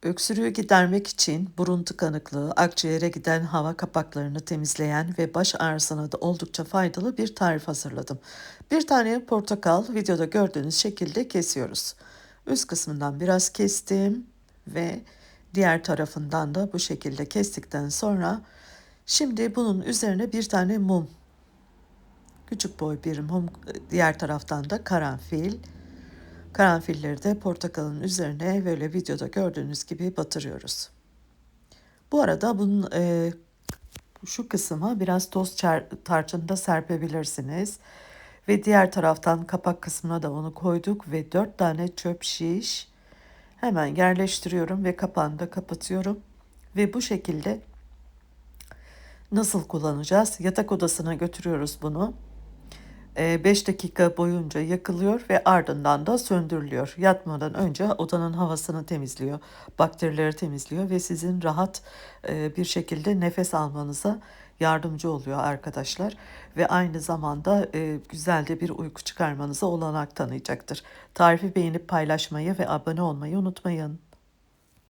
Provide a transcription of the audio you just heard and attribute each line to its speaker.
Speaker 1: Öksürüğü gidermek için burun tıkanıklığı, akciğere giden hava kapaklarını temizleyen ve baş ağrısına da oldukça faydalı bir tarif hazırladım. Bir tane portakal videoda gördüğünüz şekilde kesiyoruz. Üst kısmından biraz kestim ve diğer tarafından da bu şekilde kestikten sonra şimdi bunun üzerine bir tane mum, küçük boy bir mum, diğer taraftan da karanfil. Karanfilleri de portakalın üzerine böyle videoda gördüğünüz gibi batırıyoruz. Bu arada bunun şu kısma biraz toz tarçın da serpebilirsiniz. Ve diğer taraftan kapak kısmına da onu koyduk ve 4 tane çöp şiş hemen yerleştiriyorum ve kapağını da kapatıyorum. Ve bu şekilde nasıl kullanacağız? Yatak odasına götürüyoruz bunu. 5 dakika boyunca yakılıyor ve ardından da söndürülüyor. Yatmadan önce odanın havasını temizliyor, bakterileri temizliyor ve sizin rahat bir şekilde nefes almanıza yardımcı oluyor arkadaşlar. Ve aynı zamanda güzel de bir uyku çıkarmanıza olanak tanıyacaktır. Tarifi beğenip paylaşmayı ve abone olmayı unutmayın.